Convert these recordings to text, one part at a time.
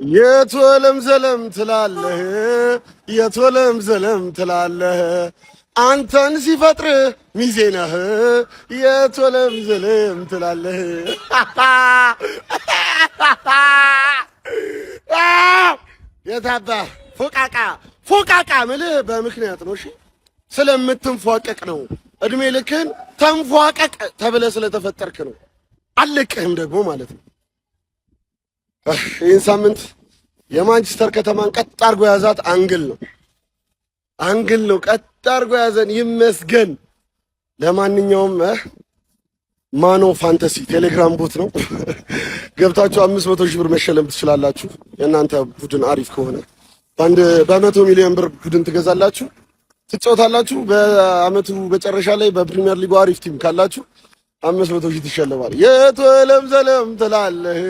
የቶለም ዘለም ትላለህ የቶለም ዘለም ትላለህ አንተን ሲፈጥር ሚዜ ነህ የቶለም ዘለም ትላለህ። የታባ ፎቃቃ ምልህ በምክንያት ነው። እሺ ስለምትንፏቀቅ ነው። እድሜ ልክን ተንፏቀቅ ተብለ ስለተፈጠርክ ነው። አለቅህም ደግሞ ማለት ነው። ይህን ሳምንት የማንቸስተር ከተማን ቀጥ አድርጎ ያዛት አንግል ነው። ቀጥ አድርጎ ያዘን ይመስገን። ለማንኛውም ማኖ ፋንታሲ ቴሌግራም ቦት ነው። ገብታችሁ 500 ሺህ ብር መሸለም ትችላላችሁ። የእናንተ ቡድን አሪፍ ከሆነ በ100 ሚሊዮን ብር ቡድን ትገዛላችሁ፣ ትጫወታላችሁ። በአመቱ መጨረሻ ላይ በፕሪሚየር ሊጉ አሪፍ ቲም ካላችሁ 500 ሺህ ትሸለማል። የቶለም ዘለም ትላለህ።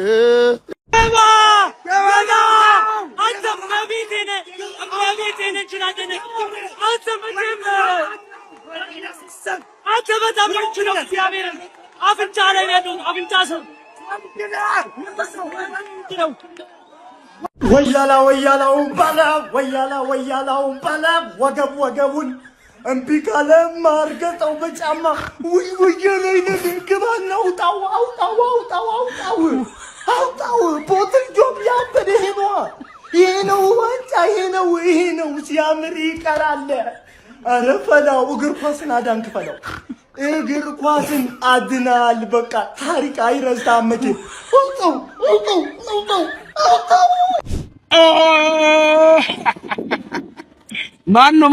ወያላው ባላ ወገቡን እምቢ ካለ ማርገጠው በጫማ ውይ ግባና አውጣው ቦትል ጆብ ያበደ ይሄ ነው ዋንጫ ይሄ ነው ሲያምር ይቀራል። ኧረ ፈላው እግር ኳስን አዳንክ ፈላው እግር ኳስን አድናል። በቃ ታሪክ አይረሳም። አውጣው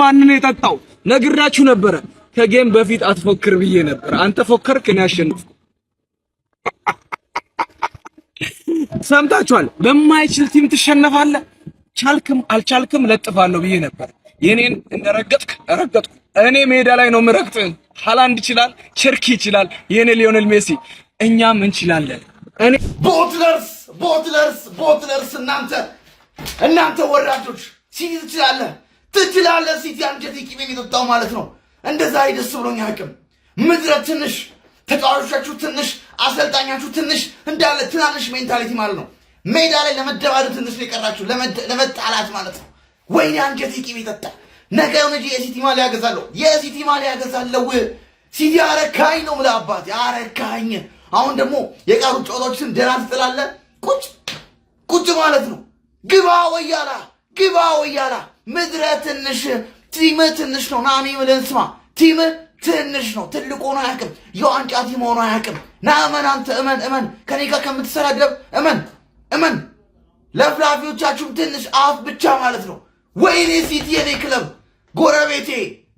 ማንን የጠጣው ነግራችሁ ነበረ። ከጌም በፊት አትፎክር ብዬ ነበር። አንተ ፎከርክ፣ እኔ አሸነፍኩ። ሰምታችኋል። በማይችል ቲም ትሸነፋለህ። ቻልክም አልቻልክም ለጥፋለሁ ብዬ ነበር። የኔን እንደረገጥክ ረገጥኩ። እኔ ሜዳ ላይ ነው ምረግጥ። ሃላንድ ይችላል፣ ቸርኪ ይችላል፣ የኔ ሊዮኔል ሜሲ፣ እኛም እንችላለን። እኔ ቦትለርስ እናንተ ወራጆች ሲቲ ትችላለህ። ሲቲ አንጀት ቂም የሚጠጣው ማለት ነው። እንደዛ ደስ ብሎኝ አያውቅም። ምድረ ትንሽ ተጫዋቾቻችሁ ትንሽ፣ አሰልጣኛችሁ ትንሽ፣ እንዳለ ትናንሽ ሜንታሊቲ ማለት ነው። ሜዳ ላይ ለመደባደብ ትንሽ ነው የቀራችሁ፣ ለመጣላት ማለት ነው። ወይኔ አንጀት ቂም ይጠጣ። ነገ እንጂ የሲቲ ማሊያ ገዛለሁ። ሲቲ አረካኝ ነው የምልህ አባቴ፣ አረካኝ። አሁን ደግሞ የቀሩ ጨዋታዎችን ደህና ትጥላለህ። ቁጭ ማለት ነው። ግባ ወያላ ምድረ ትንሽ ቲም ትንሽ ነው። ናሚ ምልን ስማ፣ ቲም ትንሽ ነው። ትልቅ ሆኖ አያውቅም። የዋንጫ ቲም ሆኖ አያውቅም። ና እመን፣ አንተ እመን። ከኔ ጋር ከምትሰዳደብ እመን። ለፍላፊዎቻችሁም ትንሽ አፍ ብቻ ማለት ነው። ወይኔ ሲቲ የኔ ክለብ ጎረቤቴ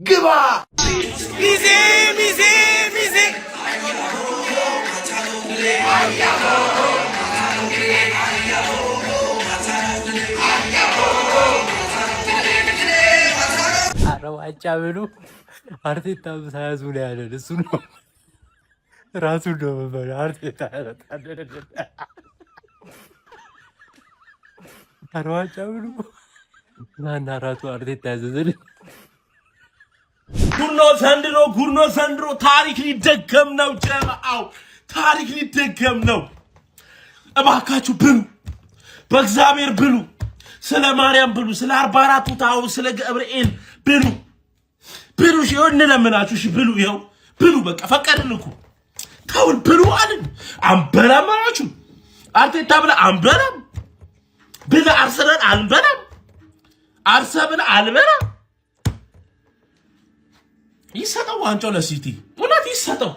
ግባ። ሚዜ ዋንጫ ብሉ አርቴታ ሳያዙ ነው ያለን። እሱ ነው ራሱ ነው አርቴታ ዋንጫ ብሉ ናና ራሱ አርቴታ ያዘዘልን። ጉድ ነው ዘንድሮ። ታሪክ ሊደገም ነው ጀማዓው፣ ታሪክ ሊደገም ነው። እባካችሁ ብሉ፣ በእግዚአብሔር ብሉ። ስለ ማርያም ብሉ፣ ስለ 44ቱ ታው፣ ስለ ገብርኤል ብሉ። እሺ እንለምናችሁ፣ እሺ ብሉ። ይኸው ብሉ፣ በቃ ፈቀድን እኮ ታውን ብሉ አልን። አንበላም አላችሁ። አርቴታ ብለህ አንበላም ብለህ አርሰናል አንበላም፣ አርሰብን አልበላም። ይሰጠው ዋንጫው ለሲቲ፣ እውነት ይሰጠው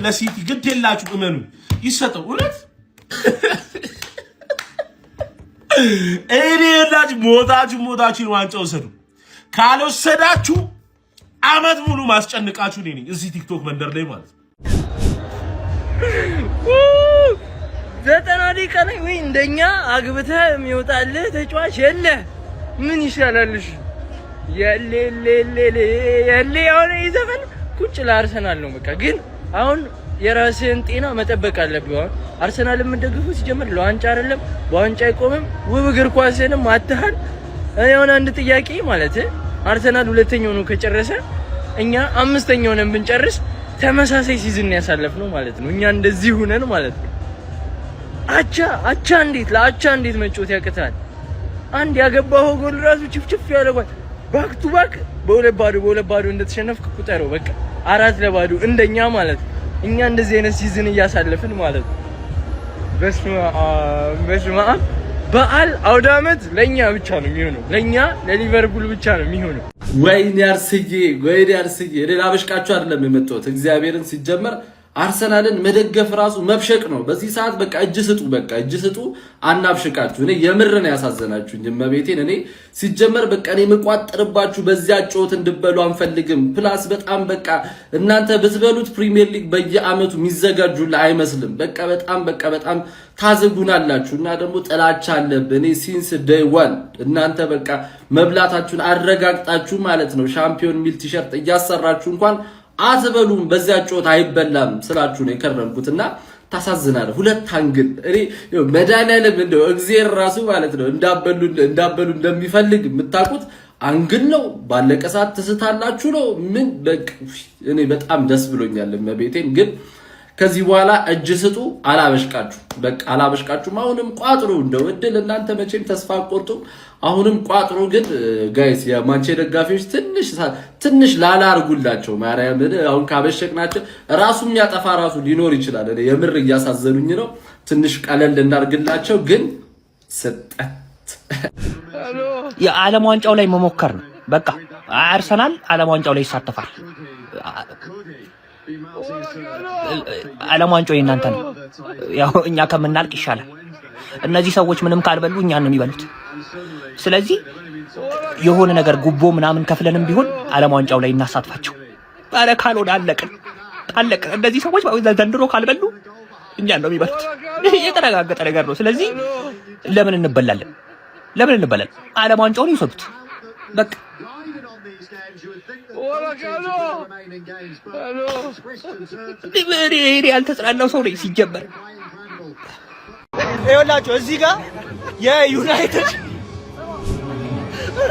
ለሲቲ። ግድ የላችሁ እመኑ፣ ይሰጠው እውነት። እኔ የላችሁ ሞታችሁ ዋንጫው ወሰዱ። ካልወሰዳችሁ አመት ሙሉ ማስጨንቃችሁ እኔ ነኝ እዚህ ቲክቶክ መንደር ላይ ማለት ነው። 90 ደቂቃ ላይ ወይ እንደኛ አግብተህ የሚወጣልህ ተጫዋች የለ። ምን ይሻላልሽ? የለ አሁን ይዘፈን ቁጭ ለአርሰናል ነው በቃ። ግን አሁን የራስህን ጤና መጠበቅ አለብህ። አሁን አርሰናል የምንደግፉ ሲጀምር ለዋንጫ አይደለም፣ በዋንጫ አይቆምም። ውብ እግር ኳስንም አትሃል። እኔ አሁን አንድ ጥያቄ ማለት አርሰናል ሁለተኛው ነው ከጨረሰ፣ እኛ አምስተኛው ነን ብንጨርስ ተመሳሳይ ሲዝን ያሳለፍነው ማለት ነው። እኛ እንደዚህ ሆነን ማለት ነው። አቻ እንዴት መጮት ያቅታል? አንድ ያገባው ጎል ራሱ ችፍችፍ ያለባት ባክ ቱ ባክ በሁለት ባዶ እንደተሸነፍክ ቁጠረው። በቃ 4-0 እንደኛ ማለት እኛ እንደዚህ አይነት ሲዝን እያሳለፍን ማለት በስመ አብ በዓል አውደ ዓመት ለኛ ብቻ ነው የሚሆነው። ለኛ ለሊቨርፑል ብቻ ነው የሚሆነው። ወይኔ አርስዬ እኔ ላበሽቃችሁ አይደለም የመጣሁት። እግዚአብሔርን ሲጀመር አርሰናልን መደገፍ ራሱ መብሸቅ ነው። በዚህ ሰዓት በቃ እጅ ስጡ አናብሽቃችሁ። እኔ የምርን ያሳዘናችሁኝ እመቤቴን። እኔ ሲጀመር በቃ እኔ መቋጠርባችሁ በዚያ ጮት እንድበሉ አንፈልግም። ፕላስ በጣም በቃ እናንተ ብትበሉት ፕሪሚየር ሊግ በየአመቱ የሚዘጋጁላ አይመስልም። በጣም ታዘጉናላችሁ እና ደግሞ ጥላቻ አለብን። እኔ ሲንስ ዴይ ዋን እናንተ በቃ መብላታችሁን አረጋግጣችሁ ማለት ነው ሻምፒዮን ሚል ቲሸርት እያሰራችሁ እንኳን አትበሉም። በዚያ ጮት አይበላም ስላችሁ ነው የከረምኩትና ታሳዝናለ። ሁለት አንግል እኔ መድኃኒዓለም እንደው እግዚአብሔር ራሱ ማለት ነው እንዳበሉ እንደሚፈልግ የምታውቁት አንግል ነው። ባለቀ ሰዓት ትስታላችሁ ነው ምን በቃ እኔ በጣም ደስ ብሎኛል መቤቴን። ግን ከዚህ በኋላ እጅ ስጡ አላበሽቃችሁም። አሁንም ቋጥሩ እንደው እድል እናንተ መቼም ተስፋ አትቆርጡም። አሁንም ቋጥሩ። ግን ጋይስ የማንቼ ደጋፊዎች ትንሽ ላላ አርጉላቸው ማርያምን። አሁን ካበሸቅናቸው ራሱም ያጠፋ ራሱ ሊኖር ይችላል። እኔ የምር እያሳዘኑኝ ነው። ትንሽ ቀለል እናርግላቸው። ግን ስጠት የዓለም ዋንጫው ላይ መሞከር ነው በቃ። አርሰናል ዓለም ዋንጫው ላይ ይሳተፋል። ዓለም ዋንጫው የእናንተ ነው። ያው እኛ ከምናልቅ ይሻላል። እነዚህ ሰዎች ምንም ካልበሉ እኛን ነው የሚበሉት። ስለዚህ የሆነ ነገር ጉቦ ምናምን ከፍለንም ቢሆን ዓለም ዋንጫው ላይ እናሳትፋቸው። ኧረ ካልሆነ አለቅን። እነዚህ ሰዎች ዘንድሮ ካልበሉ እኛን ነው የሚበሉት። የተረጋገጠ ነገር ነው። ስለዚህ ለምን እንበላለን? ዓለም ዋንጫውን ይወስዱት በቃ። ያልተጽናናው ሰው ነኝ ሲጀመር። ይኸውላችሁ እዚህ ጋር የዩናይትድ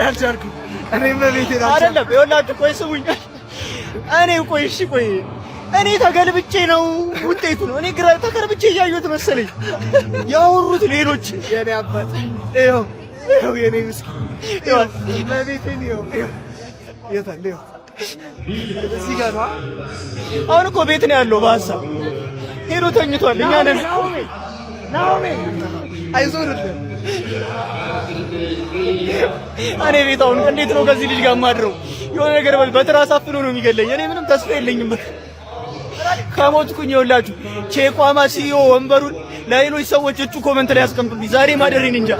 አልቻልኩም እኔ በቤቴ አይደለም። ይኸውላችሁ ቆይ ስሙኝ። እኔ ተገልብጬ ነው ውጤቱ ነው። እኔ ግራ ተገልብጬ እያየሁት መሰለኝ ያወሩት ሌሎች። የኔ አባት ይኸው የኔ ምስኪን ይኸው በቤቴ ነው የታለ እዚህ ጋር ነው። አሁን እኮ ቤት ነው ያለው በሀሳብ ሄዶ ተኝቷል። እኛ ነን ናኦሚ አይዞርልህ። እኔ ቤት አሁን እንዴት ነው ከዚህ ልጅ ጋር ማድረው? የሆነ ነገር በትራስ አፍኖ ነው የሚገለኝ። እኔ ምንም ተስፋ የለኝም። ከሞትኩኝ ይኸውላችሁ ቼኳማ ሲዮ ወንበሩን ለሌሎች ሰዎች እጩ ኮመንት ላይ ያስቀምጡልኝ። ዛሬ ማደሬን እንጃ።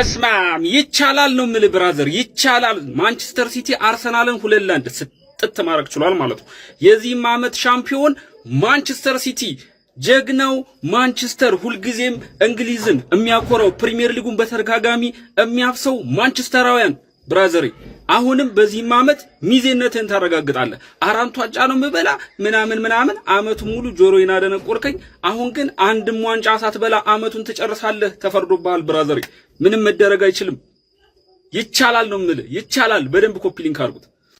እስማም ይቻላል ነው የምልህ ብራዘር፣ ይቻላል። ማንቸስተር ሲቲ አርሰናልን 2-1 ስጥት ማድረግ ችሏል ማለት ነው። የዚህም ዓመት ሻምፒዮን ማንቸስተር ሲቲ፣ ጀግናው ማንቸስተር፣ ሁልጊዜም እንግሊዝን የሚያኮራው ፕሪሚየር ሊጉን በተደጋጋሚ የሚያፍሰው ማንቸስተራውያን ብራዘር፣ አሁንም በዚህም ዓመት ሚዜነትን ታረጋግጣለህ። 4 ዋንጫ ነው የምበላ ምናምን ዓመቱ ሙሉ ጆሮዬን አደነቆርከኝ። አሁን ግን አንድም ዋንጫ ሳትበላ ዓመቱን ትጨርሳለህ። ተፈርዶብሃል ብራዘር። ምንም መደረግ አይችልም። ይቻላል ነው የምልህ፣ ይቻላል። በደንብ ኮፒ ሊንክ አድርጉት።